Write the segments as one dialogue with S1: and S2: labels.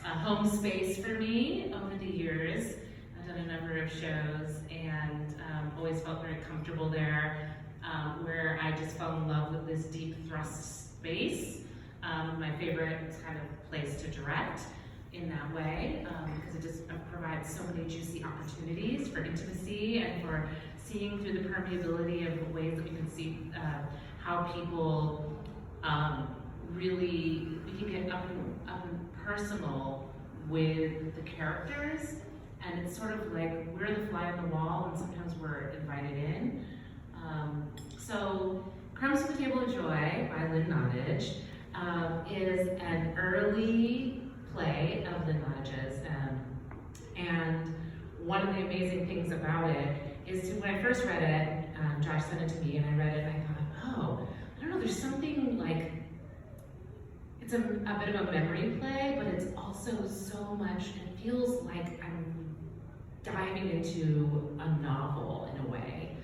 S1: a home space for me over the years. I've done a number of shows and always felt very comfortable there, where I just fell in love with this deep thrust space. My favorite kind of place to direct in that way, because it just provides so many juicy opportunities for intimacy and for seeing through the permeability of the ways that we can see how people really, we can get up and personal with the characters, and it's sort of like we're the fly on the wall and sometimes we're invited in. So Crumbs for the Table of Joy by Lynn Nottage is an early play of Lynn Nottage's, and one of the amazing things about it is when I first read it, Josh sent it to me and I read it and I thought, oh, I don't know, there's something like, it's a bit of a memory play, but it's also so much, it feels like I'm diving into a novel in a way.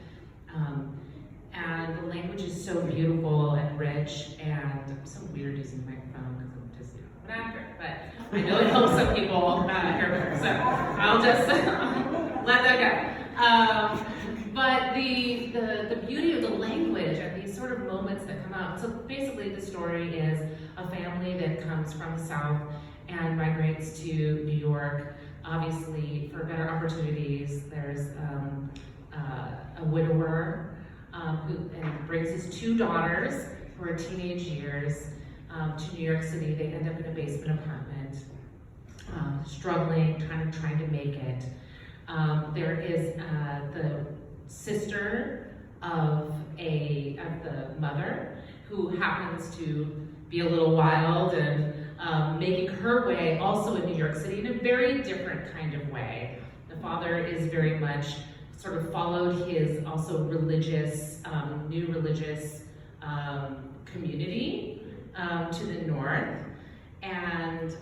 S1: And the language is so beautiful and rich, and I'm so weird using the microphone because I'm just, an actor, but I know it helps some people hear better, so I'll just let that go. But the beauty of the language and these sort of moments that come out. So basically the story is a family that comes from the South and migrates to New York, obviously for better opportunities. There's a widower who brings his two daughters who are teenage years to New York City. They end up in a basement apartment, struggling, trying to make it. There is the sister of the mother, who happens to be a little wild and making her way also in New York City in a very different kind of way. The father is very much sort of followed his also religious, new religious community to the north, and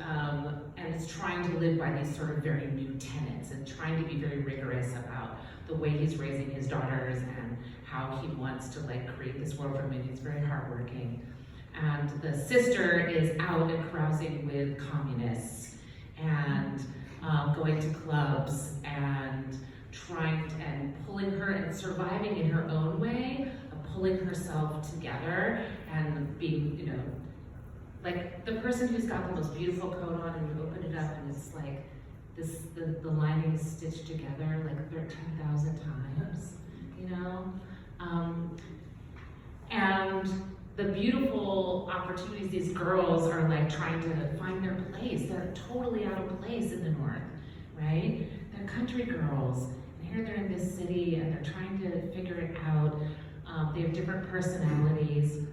S1: is trying to live by these sort of very new tenets and trying to be very rigorous about the way he's raising his daughters and how he wants to create this world for them. He's very hardworking. And the sister is out and carousing with communists and going to clubs and pulling her and surviving in her own way, pulling herself together and being, like the person who's got the most beautiful coat on, and you open it up and it's like the lining is stitched together like 10,000 times, and the beautiful opportunities, these girls are trying to find their place. They're totally out of place in the North, right? They're country girls, and here they're in this city and they're trying to figure it out. They have different personalities,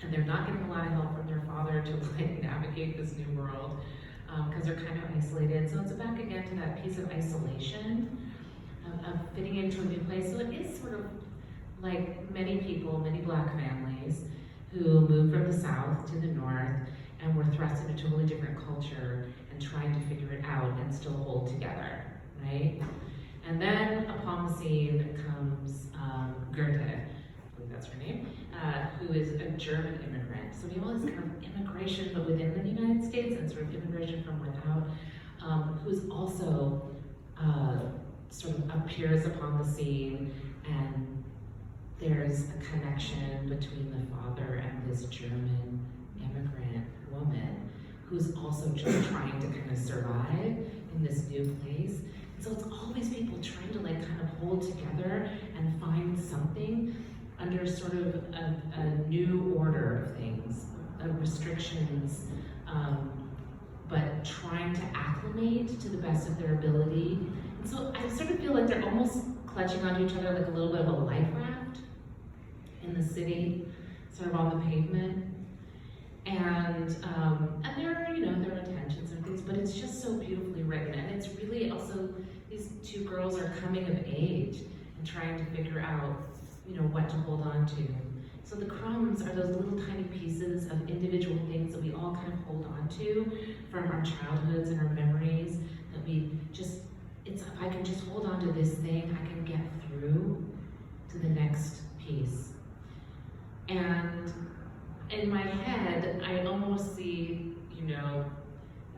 S1: and they're not getting a lot of help from their father to navigate this new world, because they're kind of isolated. So it's back again to that piece of isolation, of fitting into a new place. So it is sort of like many people, many Black families who moved from the South to the North and were thrust in a totally different culture and trying to figure it out and still hold together, right? And then upon the scene comes Goethe, I believe that's her name, who is a German immigrant. So we have all this kind of immigration, but within the United States, and sort of immigration from without, who's also sort of appears upon the scene, and there's a connection between the father and this German immigrant woman who's also just trying to kind of survive in this new place. And so it's always people trying to kind of hold together and find something under sort of a new order of things, of restrictions, but trying to acclimate to the best of their ability. And so I sort of feel like they're almost clutching onto each other like a little bit of a life raft in the city, sort of on the pavement. And there are, there are tensions and things, but it's just so beautifully written. And it's really also, these two girls are coming of age and trying to figure out, what to hold on to. So the crumbs are those little tiny pieces of individual things that we all kind of hold on to from our childhoods and our memories, that we just, if I can just hold on to this thing, I can get through to the next piece. And in my head, I almost see,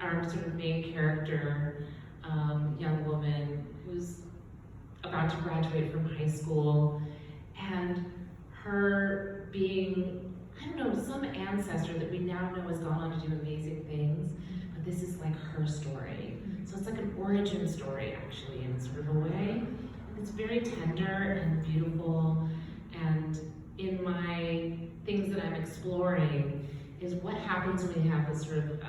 S1: our sort of main character, young woman who's about to graduate from high school, and her being, I don't know, some ancestor that we now know has gone on to do amazing things, but this is like her story. So it's like an origin story, actually, in sort of a way. And it's very tender and beautiful, and in my things that I'm exploring is what happens when you have this sort of,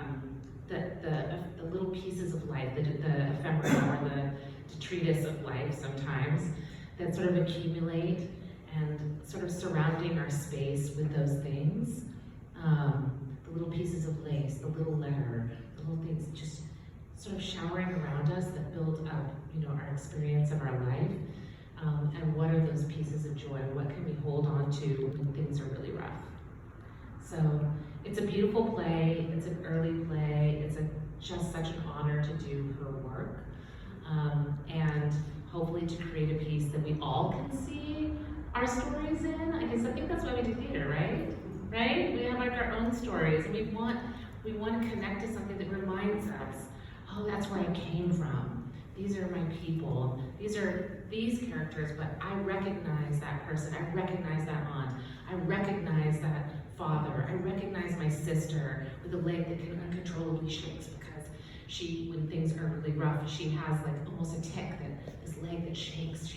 S1: the little pieces of life, the ephemera or the detritus of life sometimes, that sort of accumulate, and sort of surrounding our space with those things. The little pieces of lace, the little letter, the little things just sort of showering around us that build up, our experience of our life. And what are those pieces of joy? What can we hold on to when things are really rough? So it's a beautiful play, it's an early play, it's just such an honor to do her work. And hopefully to create a piece that we all can see our stories in. I think that's why we do theater, right? Right? We have like our own stories, and we want to connect to something that reminds us, oh, that's where I came from. These are my people. These are these characters, but I recognize that person. I recognize that aunt. I recognize that father. I recognize my sister with a leg that can uncontrollably shakes because she, when things are really rough, she has like almost a tick, this leg that shakes.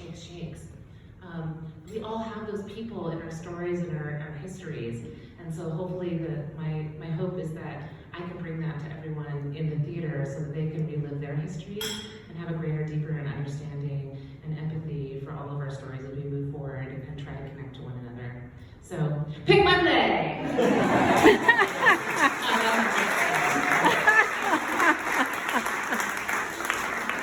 S1: We all have those people in our stories and our histories, and so hopefully my hope is that I can bring that to everyone in the theater so that they can relive their histories and have a greater, deeper understanding and empathy for all of our stories as we move forward and try to connect to one another. So, pick my play!